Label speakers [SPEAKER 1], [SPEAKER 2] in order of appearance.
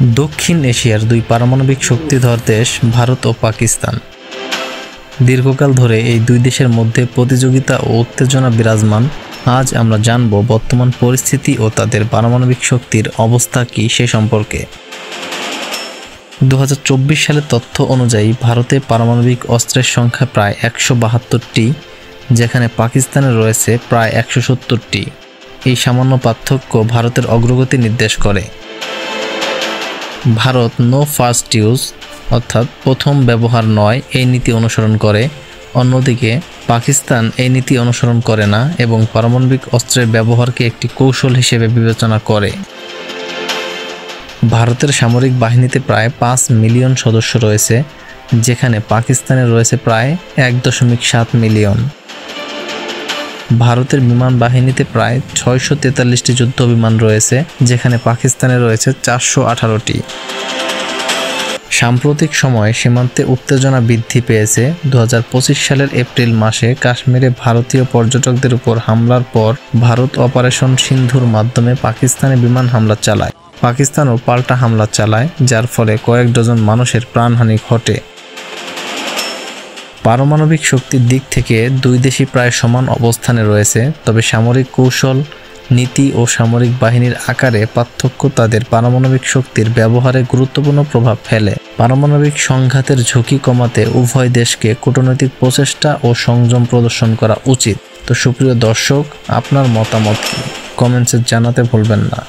[SPEAKER 1] দক্ষিণ এশিয়ার দুই পারমাণবিক শক্তিধর দেশ ভারত ও পাকিস্তান। দীর্ঘকাল ধরে এই দুই দেশের মধ্যে প্রতিযোগিতা ও উত্তেজনা বিরাজমান। আজ আমরা জানব বর্তমান পরিস্থিতি ও তাদের পারমাণবিক শক্তির অবস্থা কী সে সম্পর্কে। 2024 সালের তথ্য অনুযায়ী ভারতে পারমাণবিক অস্ত্রের সংখ্যা প্রায় 172টি, যেখানে পাকিস্তানের রয়েছে প্রায় 170টি। এই সামান্য পার্থক্য ভারতের অগ্রগতি নির্দেশ করে। ভারত নো ফার্স্ট ইউজ অর্থাৎ প্রথম ব্যবহার নয় এই নীতি অনুসরণ করে, অন্যদিকে পাকিস্তান এই নীতি অনুসরণ করে না এবং পারমাণবিক অস্ত্রের ব্যবহারকে একটি কৌশল হিসেবে বিবেচনা করে। ভারতের সামরিক বাহিনীতে প্রায় 5 মিলিয়ন সদস্য রয়েছে, যেখানে পাকিস্তানের রয়েছে প্রায় 1.7 মিলিয়ন। ভারতের বিমান বাহিনীতে প্রায় 643টি যুদ্ধ বিমান রয়েছে, যেখানে পাকিস্তানে রয়েছে 418টি। সাম্প্রতিক সময়ে সীমান্তে উত্তেজনা বৃদ্ধি পেয়েছে। 2025 সালের এপ্রিল মাসে কাশ্মীরে ভারতীয় পর্যটকদের উপর হামলার পর ভারত অপারেশন সিন্ধুর মাধ্যমে পাকিস্তানে বিমান হামলা চালায়। পাকিস্তানও পাল্টা হামলা চালায়, যার ফলে কয়েক ডজন মানুষের প্রাণহানি ঘটে। পারমাণবিক শক্তির দিক থেকে দুই দেশই প্রায় সমান অবস্থানে রয়েছে, তবে সামরিক কৌশল, নীতি ও সামরিক বাহিনীর আকারে পার্থক্য তাদের পারমাণবিক শক্তির ব্যবহারে গুরুত্বপূর্ণ প্রভাব ফেলে। পারমাণবিক সংঘাতের ঝুঁকি কমাতে উভয় দেশকে কূটনৈতিক প্রচেষ্টা ও সংযম প্রদর্শন করা উচিত। তো সুপ্রিয় দর্শক, আপনার মতামত কি? কমেন্টসে জানাতে ভুলবেন না।